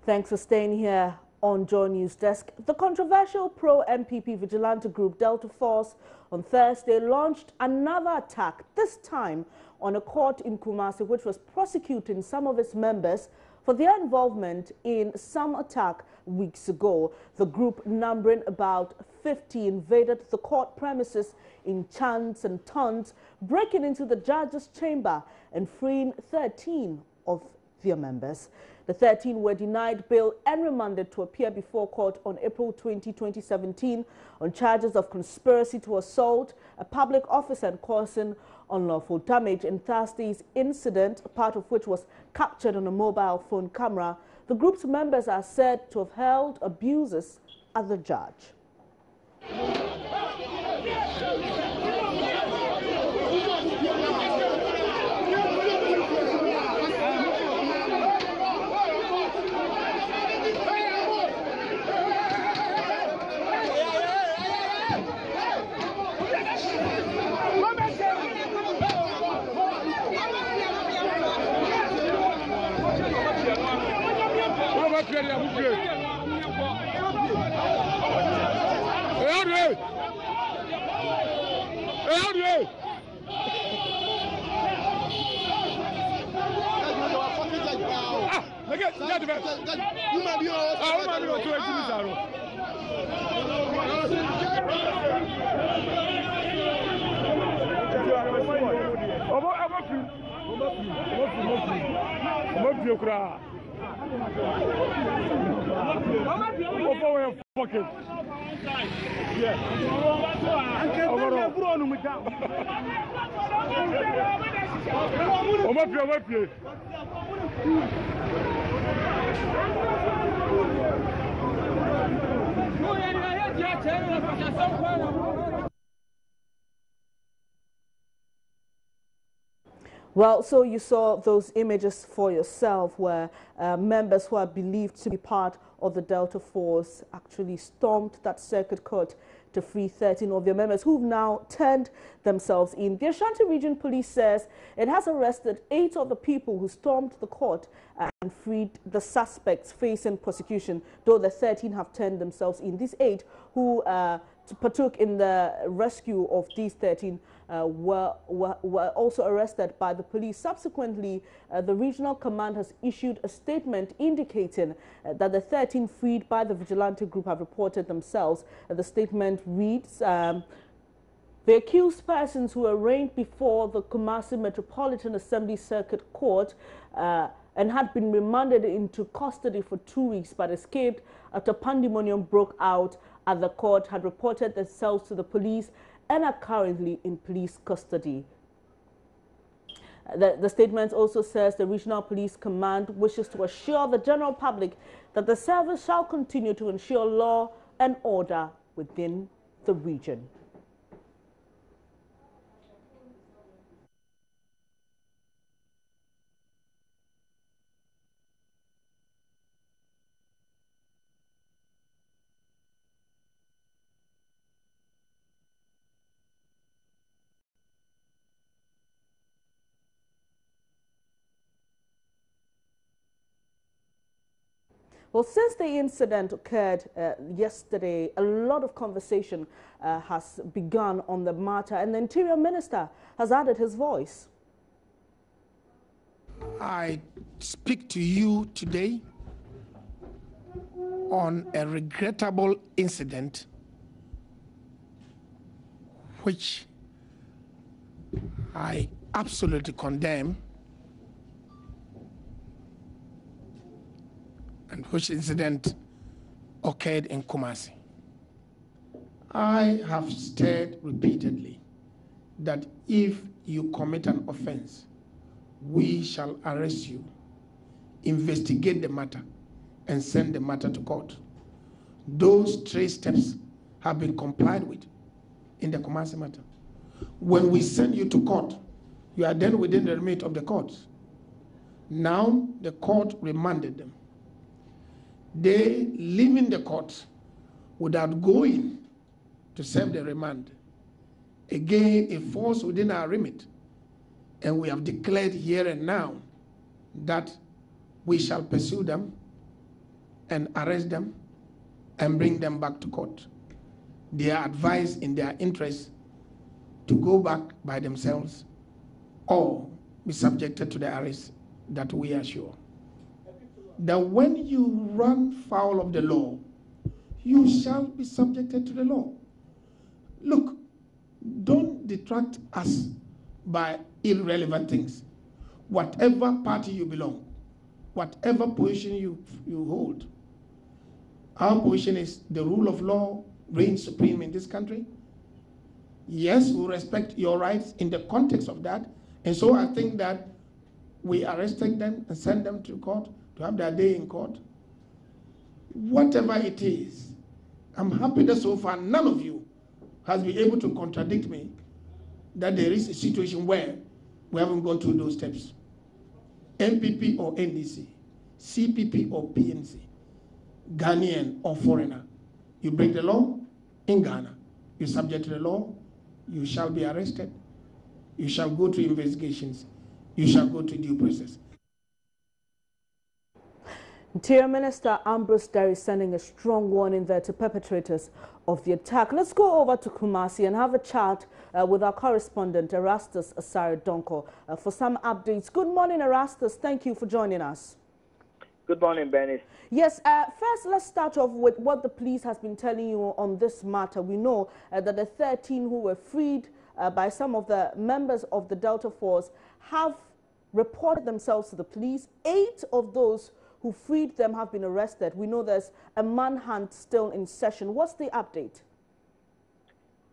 Thanks for staying here on Joy News Desk. The controversial pro-NPP vigilante group Delta Force on Thursday launched another attack, this time on a court in Kumasi, which was prosecuting some of its members for their involvement in some attack weeks ago. The group, numbering about 50, invaded the court premises in chants and taunts, breaking into the judge's chamber and freeing 13 of their members. The 13 were denied bail and remanded to appear before court on April 20, 2017 on charges of conspiracy to assault a public officer and causing unlawful damage. In Thursday's incident, part of which was captured on a mobile phone camera, the group's members are said to have hurled abuses at the judge. Well, so you saw those images for yourself where members who are believed to be part of the Delta Force actually stormed that circuit court to free 13 of their members who've now turned themselves in. The Ashanti Region Police says it has arrested 8 of the people who stormed the court and freed the suspects facing prosecution, though the 13 have turned themselves in. These 8 who partook in the rescue of these 13 were also arrested by the police. Subsequently, the regional command has issued a statement indicating that the 13 freed by the vigilante group have reported themselves. The statement reads, the accused persons who were arraigned before the Kumasi Metropolitan Assembly Circuit Court and had been remanded into custody for 2 weeks but escaped after pandemonium broke out at the court, had reported themselves to the police and are currently in police custody. The statement also says the Regional Police Command wishes to assure the general public that the service shall continue to ensure law and order within the region. Well, since the incident occurred yesterday, a lot of conversation has begun on the matter, and the Interior Minister has added his voice. I speak to you today on a regrettable incident which I absolutely condemn, and which incident occurred in Kumasi. I have stated repeatedly that if you commit an offense, we shall arrest you, investigate the matter, and send the matter to court. Those 3 steps have been complied with in the Kumasi matter. When we send you to court, you are then within the remit of the court. Now the court remanded them. They leaving the court without going to serve the remand. Again, it falls within our remit, and we have declared here and now that we shall pursue them and arrest them and bring them back to court. They are advised in their interest to go back by themselves or be subjected to the arrest that we are sure. That when you run foul of the law, you shall be subjected to the law. Look, don't detract us by irrelevant things. Whatever party you belong, whatever position you hold, our position is the rule of law reigns supreme in this country. Yes, we respect your rights in the context of that. And so I think that we arrested them and sent them to court to have their day in court. Whatever it is, I'm happy that so far none of you has been able to contradict me that there is a situation where we haven't gone through those steps. NPP or NDC, CPP or PNC, Ghanaian or foreigner, you break the law in Ghana, you're subject to the law, you shall be arrested, you shall go to investigations, you shall go to due process. Interior Minister Ambrose Derry sending a strong warning there to perpetrators of the attack. Let's go over to Kumasi and have a chat with our correspondent Erastus Asare-Donko for some updates. Good morning, Erastus. Thank you for joining us. Good morning, Benny. Yes, first let's start off with what the police has been telling you on this matter. We know that the 13 who were freed by some of the members of the Delta Force have reported themselves to the police. 8 of those who freed them have been arrested. We know there's a manhunt still in session. What's the update?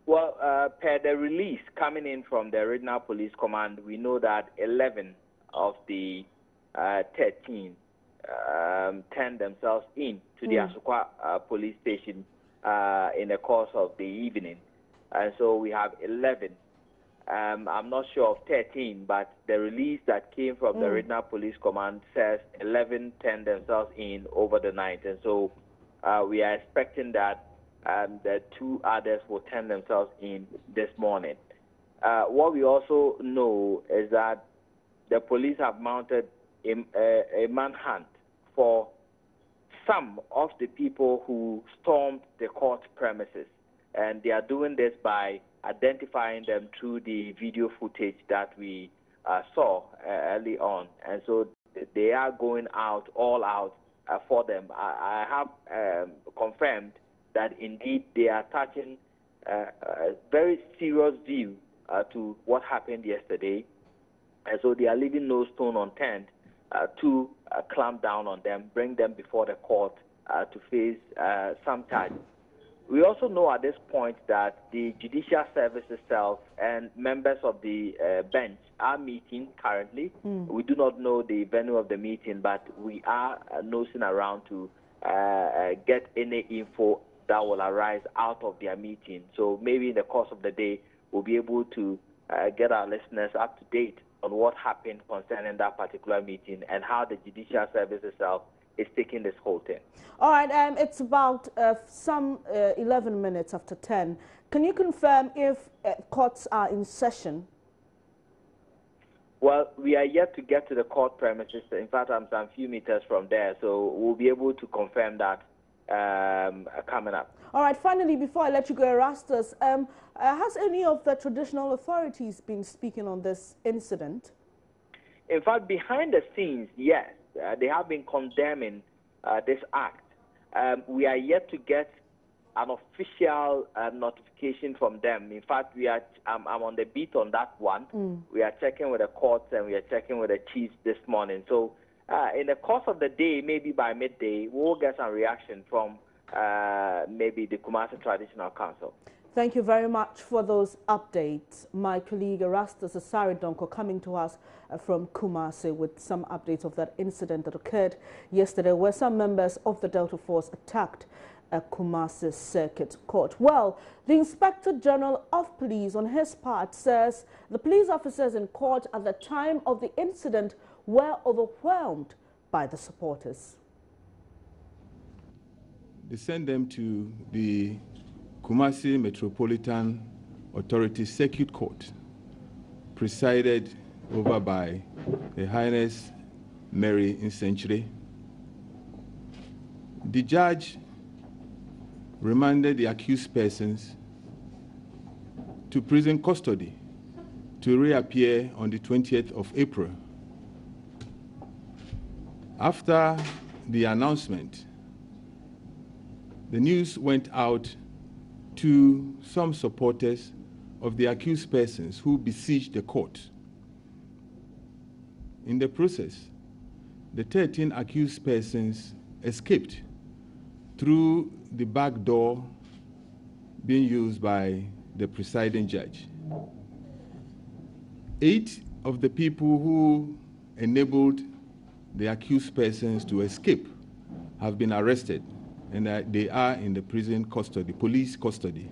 Well, per the release coming in from the Regional Police Command, we know that 11 of the 13 turned themselves in to the Asukwa police station in the course of the evening. And so we have 11. I'm not sure of 13, but the release that came from the Regional Police Command says 11 turned themselves in over the night. And so we are expecting that the 2 others will turn themselves in this morning. What we also know is that the police have mounted a manhunt for some of the people who stormed the court premises. And they are doing this by identifying them through the video footage that we saw early on. And so they are going out, all out for them. I have confirmed that indeed they are touching a very serious view to what happened yesterday. And so they are leaving no stone unturned to clamp down on them, bring them before the court to face some charges. We also know at this point that the Judicial Service itself and members of the bench are meeting currently. We do not know the venue of the meeting, but we are nosing around to get any info that will arise out of their meeting. So maybe in the course of the day, we'll be able to get our listeners up to date on what happened concerning that particular meeting and how the Judicial Service itself is taking this whole thing. All right, it's about some 11 minutes after 10. Can you confirm if courts are in session? Well, we are yet to get to the court premises. In fact, I'm some few meters from there, so we'll be able to confirm that coming up. All right, finally, before I let you go, Erastus, has any of the traditional authorities been speaking on this incident? In fact, behind the scenes, yes. They have been condemning this act. We are yet to get an official notification from them. In fact, I'm on the beat on that one. We are checking with the courts and we are checking with the chiefs this morning. So in the course of the day, maybe by midday, we'll get some reaction from maybe the Kumasi Traditional Council. Thank you very much for those updates. My colleague Erastus Asare-Donko coming to us from Kumasi with some updates of that incident that occurred yesterday where some members of the Delta Force attacked a Kumasi Circuit Court. Well, the Inspector General of Police on his part says the police officers in court at the time of the incident were overwhelmed by the supporters. They sent them to the Kumasi Metropolitan Authority Circuit Court, presided over by Her Highness Mary Incenture, The judge remanded the accused persons to prison custody to reappear on the 20th of April. After the announcement, the news went out to some supporters of the accused persons who besieged the court. In the process, the 13 accused persons escaped through the back door being used by the presiding judge. 8 of the people who enabled the accused persons to escape have been arrested, and they are in the prison custody, police custody.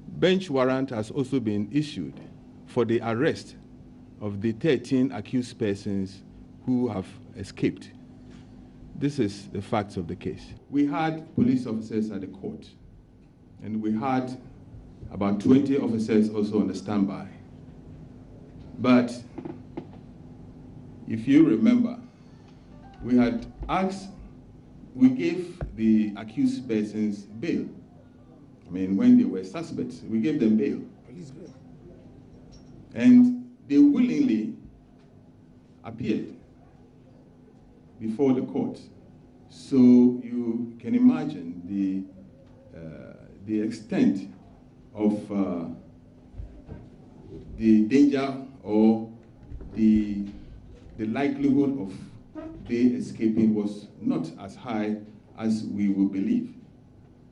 Bench warrant has also been issued for the arrest of the 13 accused persons who have escaped. This is the facts of the case. We had police officers at the court, and we had about 20 officers also on the standby. But if you remember, we gave the accused persons bail. I mean, when they were suspects, we gave them bail. Police bail. And they willingly appeared before the court. So you can imagine the extent of the danger or the likelihood of they escaping was not as high as we would believe.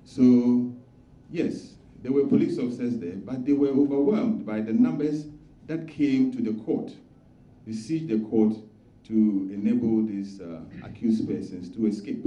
So yes, there were police officers there, but they were overwhelmed by the numbers that came to the court, besieged the court to enable these accused persons to escape.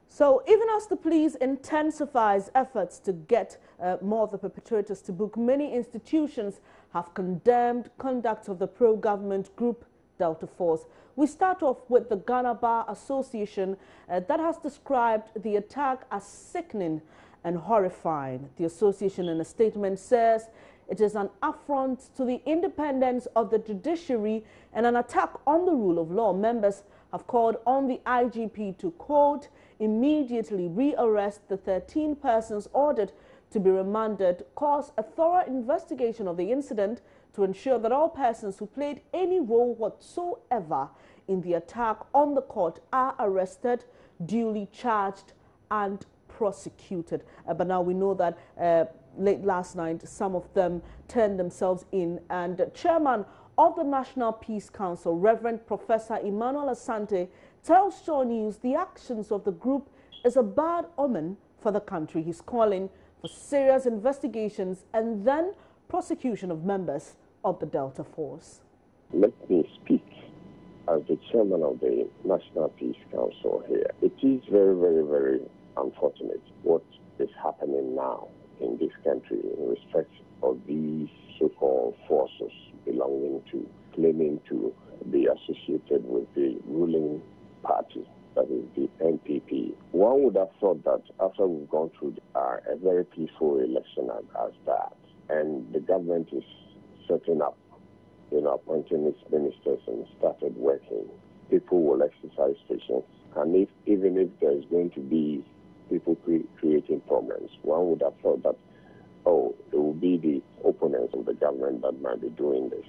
So even as the police intensifies efforts to get more of the perpetrators to book, many institutions have condemned conduct of the pro-government group Delta Force. We start off with the Ghana Bar Association that has described the attack as sickening and horrifying. The association in a statement says it is an affront to the independence of the judiciary and an attack on the rule of law. Members have called on the IGP to, quote, immediately rearrest the 13 persons ordered to be remanded, cause a thorough investigation of the incident to ensure that all persons who played any role whatsoever in the attack on the court are arrested, duly charged and prosecuted. But now we know that late last night, some of them turned themselves in, and Chairman of the National Peace Council, Reverend Professor Emmanuel Asante, tells Shaw News the actions of the group is a bad omen for the country. He's calling for serious investigations and then prosecution of members of the Delta Force. Let me speak as the chairman of the National Peace Council here. It is very, very, very unfortunate what is happening now in this country in respect of these so-called forces belonging to, claiming to be associated with the ruling party, that is the NPP. One would have thought that after we've gone through a very peaceful election as that, and the government is setting up, appointing its ministers and started working, people will exercise patience. And even if there's going to be people creating problems, one would have thought that, it will be the opponents of the government that might be doing this.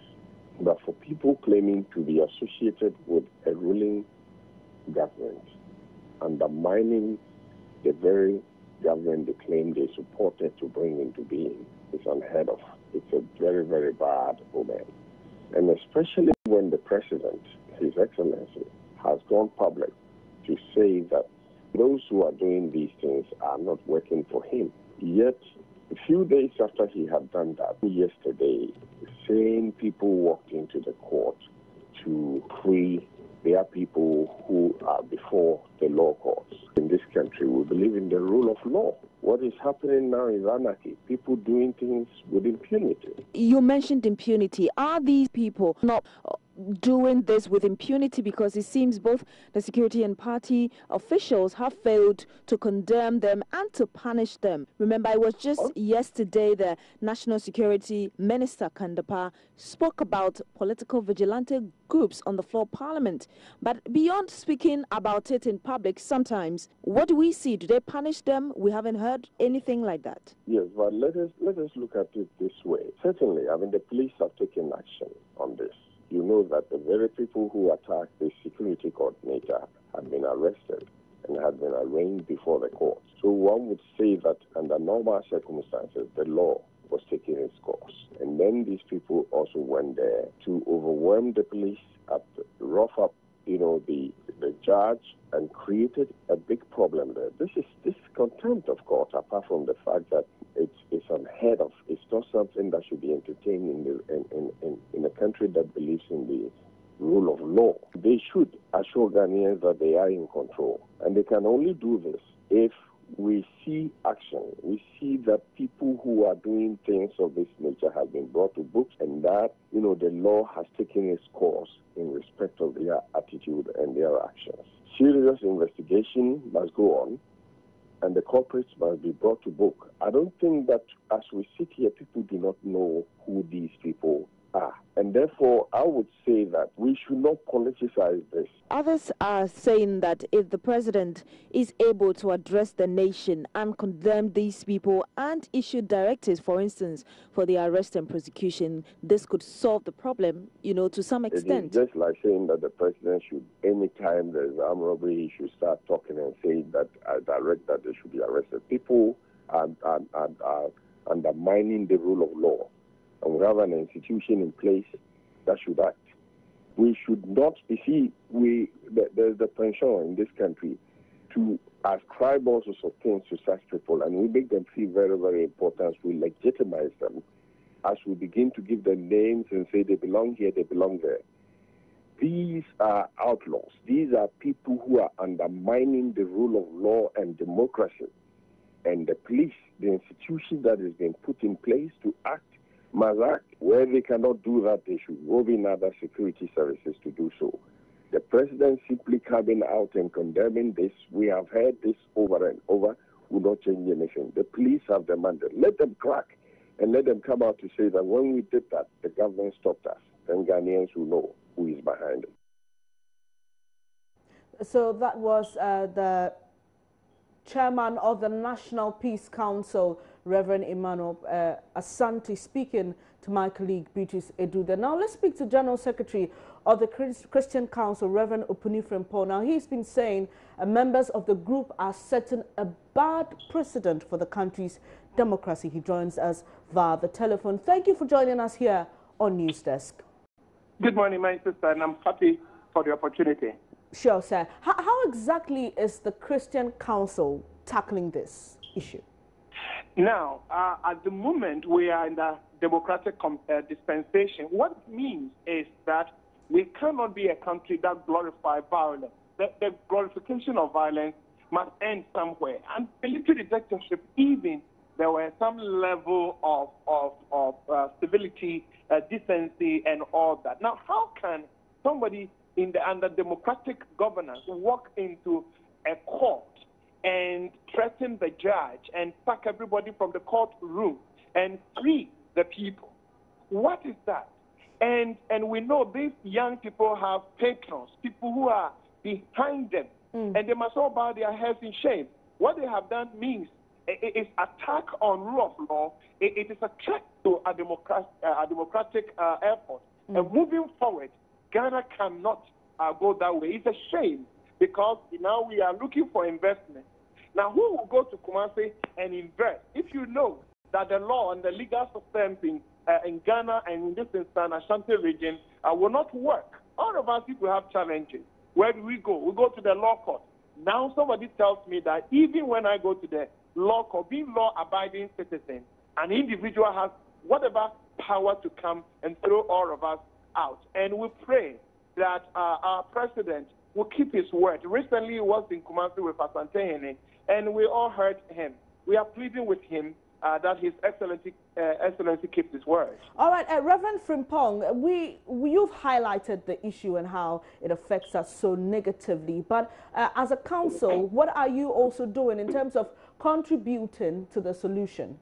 But for people claiming to be associated with a ruling government, undermining the very government they claim they supported to bring into being, is unheard of. It's a very, very bad omen. And especially when the president, His Excellency, has gone public to say that those who are doing these things are not working for him. Yet, a few days after he had done that, yesterday, the same people walked into the court to free their people who are before the law courts. In this country, we believe in the rule of law. What is happening now is anarchy. People doing things with impunity. You mentioned impunity. Are these people not doing this with impunity, because it seems both the security and party officials have failed to condemn them and to punish them. Remember, it was just yesterday the National Security Minister, Kandapa, spoke about political vigilante groups on the floor of Parliament. But beyond speaking about it in public, sometimes, what do we see? Do they punish them? We haven't heard anything like that. Yes, but let us look at it this way. Certainly, I mean, the police have taken action on this. You know that the very people who attacked the security coordinator had been arrested and had been arraigned before the court. So one would say that under normal circumstances, the law was taking its course. And then these people also went there to overwhelm the police, rough up, the judge, and created a big problem there. This is contempt of court, apart from the fact that it's unheard of. It's not something that should be entertained in a country that believes in the rule of law. They should assure Ghanaians that they are in control. And they can only do this if we see action. We see that people who are doing things of this nature have been brought to book, and that, the law has taken its course in respect of their attitude and their actions. Serious investigation must go on, and the culprits must be brought to book. I don't think that as we sit here, people do not know who these people are. And therefore, I would say that we should not politicize this. Others are saying that if the president is able to address the nation and condemn these people and issue directives, for instance, for the arrest and prosecution, this could solve the problem, to some extent. It is just like saying that the president should, anytime there's armed robbery, he should start talking and saying that direct that they should be arrested. People are undermining the rule of law. And we have an institution in place that should act. We should not, there's the pension in this country to ascribe all sorts of things to such people, and we make them feel very, very important. We legitimize them as we begin to give them names and say they belong here, they belong there. These are outlaws. These are people who are undermining the rule of law and democracy. And the police, the institution that has been put in place to act, must act. Where they cannot do that, they should rob in other security services to do so. The president simply coming out and condemning this, we have heard this over and over, will not change anything. The police have demanded. Let them crack and let them come out to say that when we did that, the government stopped us. Then Ghanaians will know who is behind it. So that was the chairman of the National Peace Council, Reverend Emmanuel Asante, speaking to my colleague Beatrice Eduda. Now let's speak to General Secretary of the Christian Council, Reverend Opunifrempo. Now he's been saying members of the group are setting a bad precedent for the country's democracy. He joins us via the telephone. Thank you for joining us here on News Desk. Good morning, my sister, and I'm happy for the opportunity. Sure, sir. How exactly is the Christian Council tackling this issue? Now, at the moment, we are in the democratic dispensation. What it means is that we cannot be a country that glorifies violence. The glorification of violence must end somewhere. And military dictatorship, even there were some level of civility, decency, and all that. Now, how can somebody under democratic governance walk into a court and threaten the judge and sack everybody from the courtroom and free the people? What is that? And we know these young people have patrons, people who are behind them, and they must all bow their heads in shame. What they have done means it's attack on rule of law. It is a threat to a democratic effort. And moving forward, Ghana cannot go that way. It's a shame because now we are looking for investment. Now, who will go to Kumasi and invest if you know that the law and the legal systems in Ghana and in this instance, Ashanti region, will not work? All of us people have challenges. Where do we go? We go to the law court. Now somebody tells me that even when I go to the law court, being law-abiding citizen, an individual has whatever power to come and throw all of us out. And we pray that our president will keep his word. Recently, he was in Kumasi with Asante, and we all heard him. We are pleading with him that His Excellency keeps his word. All right, Reverend Frimpong, you've highlighted the issue and how it affects us so negatively. But as a council, what are you also doing in terms of contributing to the solution?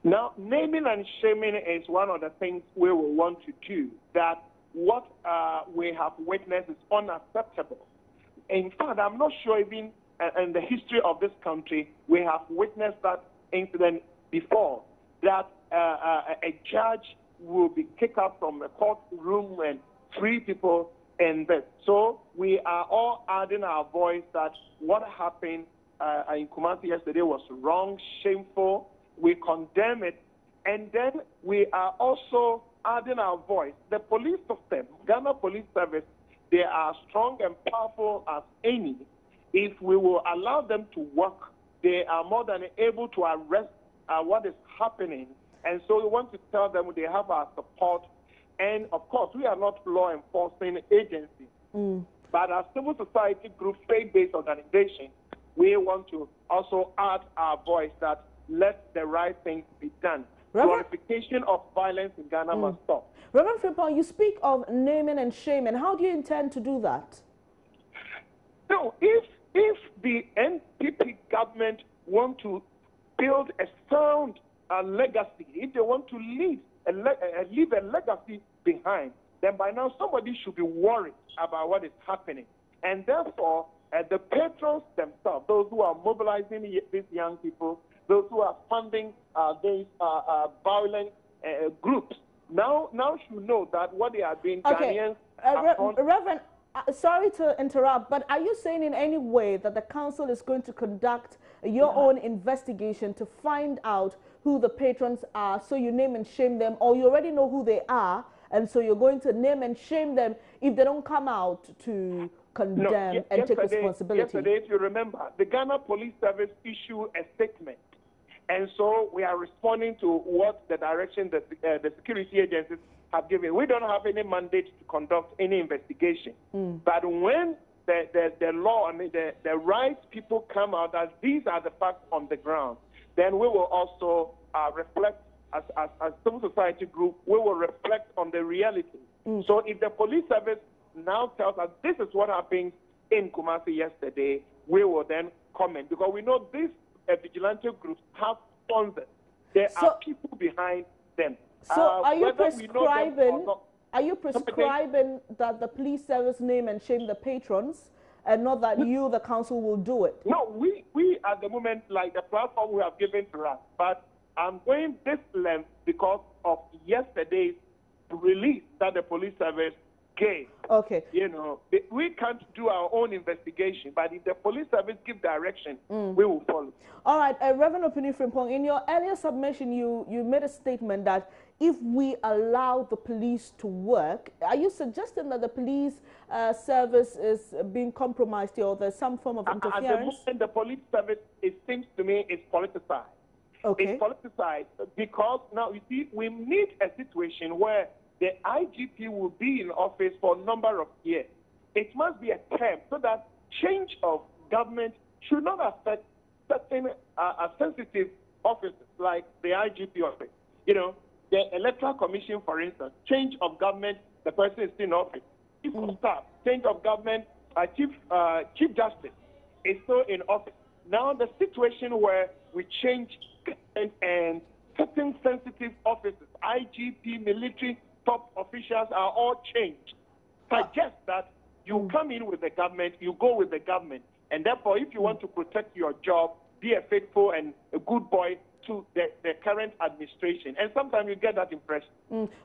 Now, naming and shaming is one of the things we will want to do. That what we have witnessed is unacceptable. In fact, I'm not sure even in the history of this country we have witnessed that incident before, that a judge will be kicked out from a courtroom and 3 people in bed. So we are all adding our voice that what happened in Kumasi yesterday was wrong, shameful. We condemn it. And then we are also adding our voice. The police system, Ghana Police Service, they are strong and powerful as any. If we will allow them to work, they are more than able to arrest what is happening. And so we want to tell them they have our support. And of course, we are not law enforcing agencies. But as civil society group, faith-based organization, we want to also add our voice that let the right thing be done. Glorification of violence in Ghana must stop. Reverend Frimpong, you speak of naming and shaming. How do you intend to do that? No, if the NPP government want to build a sound legacy, if they want to leave a legacy behind, then by now somebody should be worried about what is happening. And therefore, the patrons themselves, those who are mobilizing these young people, those who are funding these violent groups, now should know that what they are doing, okay. Ghanaians... Reverend, sorry to interrupt, but are you saying in any way that the council is going to conduct your own investigation to find out who the patrons are, so you name and shame them, or you already know who they are, and so you're going to name and shame them if they don't come out to condemn and take responsibility? Yesterday, if you remember, the Ghana Police Service issued a statement. And so we are responding to what the direction that the security agencies have given. We don't have any mandate to conduct any investigation. But when the law, the right people come out as these are the facts on the ground, then we will also reflect as civil society group, we will reflect on the reality. So if the police service now tells us this is what happened in Kumasi yesterday, we will then comment, because we know these vigilante groups have sponsors. There are people behind them. So are you prescribing? Are you prescribing that the police service name and shame the patrons, and not that you, the council, will do it? No, we at the moment, like the platform we have given to us, but I'm going this length because of yesterday's release that the police service gave. Okay. You know, we can't do our own investigation, but if the police service give direction, we will follow. All right, Reverend Opini Frimpong, in your earlier submission, you made a statement that if we allow the police to work, are you suggesting that the police service is being compromised here, or there's some form of interference? At the moment, the police service, it seems to me, is politicized. Okay. It's politicized because now, you see, we need a situation where the IGP will be in office for a number of years. It must be a term so that change of government should not affect certain sensitive offices like the IGP office. You know, the Electoral Commission, for instance, change of government, the person is still in office. Chief of Staff, change of government, Chief Justice is still in office. Now the situation where we change and certain sensitive offices, IGP, military, top officials are all changed. Suggest that you come in with the government, you go with the government, and therefore if you want to protect your job, be a faithful and a good boy to the current administration. And sometimes you get that impression.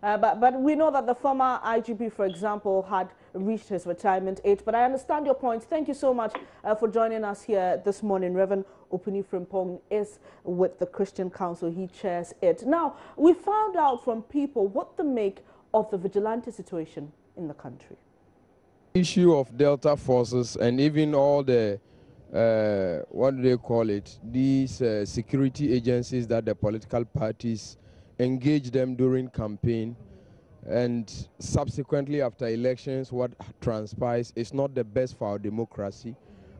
But we know that the former IGP, for example, had reached his retirement age. But I understand your point. Thank you so much for joining us here this morning. Reverend Opini Frimpong is with the Christian Council. He chairs it. Now, we found out from people what to make of the vigilante situation in the country. Issue of Delta forces and even all the what do they call it, these security agencies that the political parties engage them during campaign, and subsequently after elections what transpires is not the best for our democracy.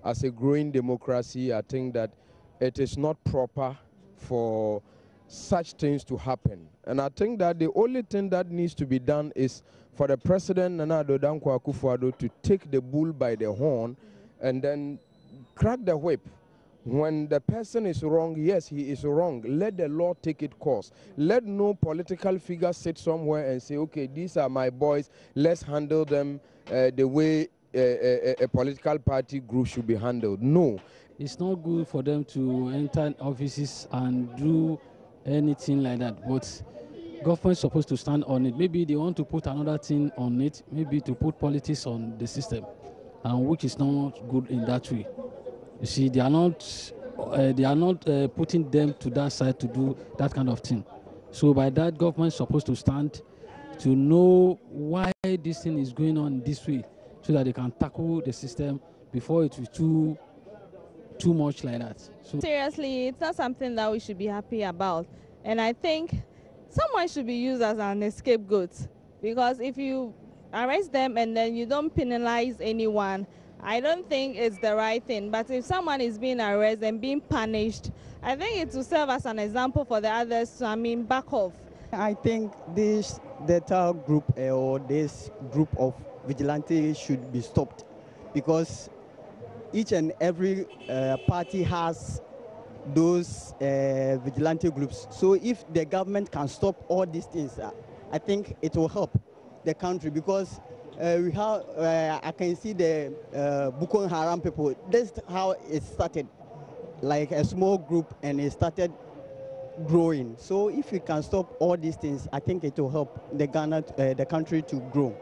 As a growing democracy, I think that it is not proper for such things to happen. And I think that the only thing that needs to be done is for the President Nana Addo Dankwa Akufo-Addo to take the bull by the horn and then crack the whip. When the person is wrong, yes, he is wrong. Let the law take its course. Let no political figure sit somewhere and say, okay, these are my boys, let's handle them the way a political party group should be handled. No. It's not good for them to enter offices and do anything like that, but government is supposed to stand on it. Maybe they want to put another thing on it, maybe to put politics on the system, and which is not good in that way. You see, they are not putting them to that side to do that kind of thing. So by that, government is supposed to stand to know why this thing is going on this way, so that they can tackle the system before it is too much like that. So seriously, it's not something that we should be happy about. And I think someone should be used as an scapegoat, because if you arrest them and then you don't penalize anyone, I don't think it's the right thing. But if someone is being arrested and being punished, I think it will serve as an example for the others to, back off. I think this Delta group or this group of vigilantes should be stopped, because each and every party has those vigilante groups. So if the government can stop all these things, I think it will help the country, because we have, I can see the Boko Haram people. That's how it started, like a small group, and it started growing. So if we can stop all these things, I think it will help the country to grow.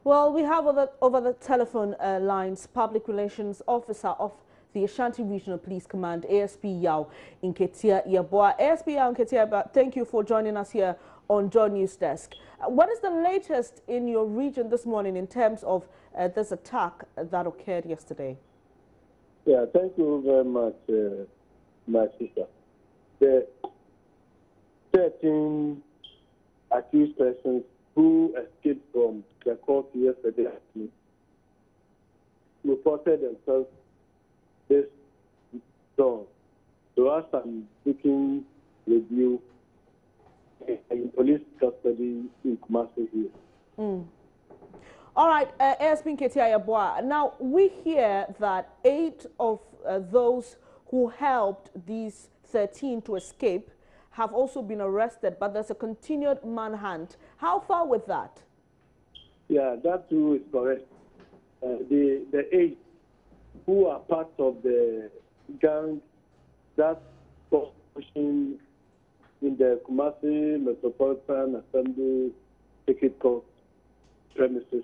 Well, we have over the telephone lines Public Relations Officer of the Ashanti Regional Police Command, ASP Yao Nketia Yeboah. ASP Yao Nketia Yeboah, thank you for joining us here on Joy News Desk. What is the latest in your region this morning in terms of this attack that occurred yesterday? Yeah, thank you very much, my sister. The 13 accused persons who escaped from the court yesterday reported themselves this dawn. So as I'm speaking with you, in police custody in Kumasi here. All right, ASP Nketia Yeboah. Now, we hear that 8 of those who helped these 13 to escape have also been arrested, but there's a continued manhunt. How far with that? Yeah, that too is correct. The 8 who are part of the gang that was pushing in the Kumasi Metropolitan Assembly Ticket Court premises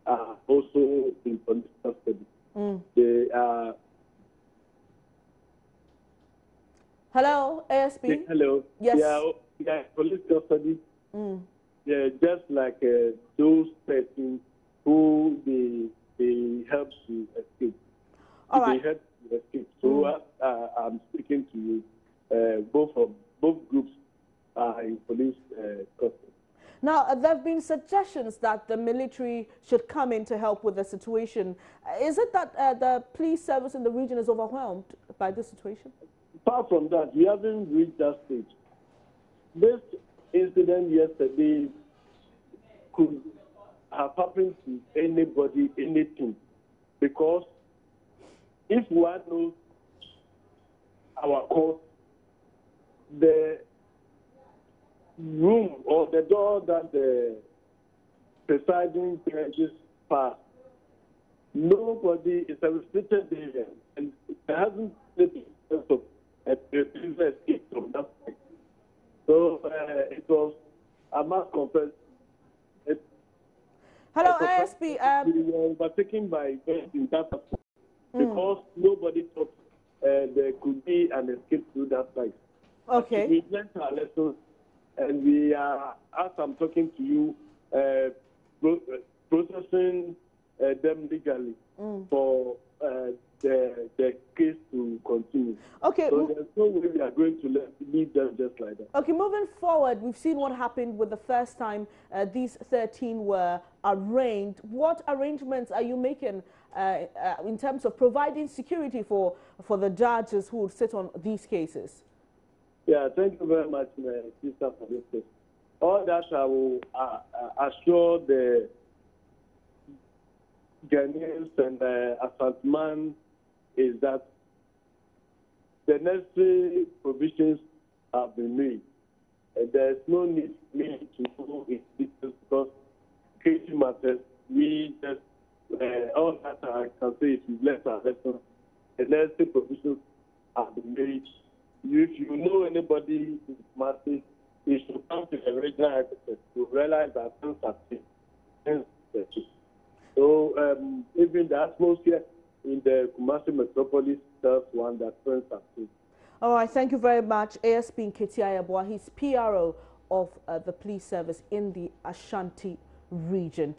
are also in police custody. They are. Hello, ASP? Hello. Yes. Yeah, police custody. Yeah, just like those 13 who they helped to escape. All right. They helped to escape. So as I'm speaking to you, both groups are in police custody. Now, there have been suggestions that the military should come in to help with the situation. Is it that the police service in the region is overwhelmed by this situation? Apart from that, we haven't reached that stage. This incident yesterday could have happened to anybody, anything, because if one knows our court, the room or the door that the presiding judges pass, nobody is a restricted area, and there hasn't been a previous escape from that point. So it was, I must confess, hello, ASP. We were overtaken by events in that aspect because nobody thought there could be an escape through that site. Okay. We learned our lessons, and we are, as I'm talking to you, processing them legally. for the case to continue. Okay. So there's no way we are going to leave them just like that. Okay, moving forward, we've seen what happened with the first time these 13 were arraigned. What arrangements are you making in terms of providing security for the judges who will sit on these cases? Yeah, thank you very much, Sister, for this case. All that I will assure the Ghanaians and Asantman is that the necessary provisions have been made. And there's no need for me to go into details because case matters. We just, all that I can say is we've left our lessons. The necessary provisions have been made. If you know anybody in matters, you should come to the regional headquarters to realize that things have changed. So even the atmosphere in the Kumasi metropolis tells one that things have changed. All right, thank you very much. ASP Nketi Ayabwa, he's PRO of the police service in the Ashanti region.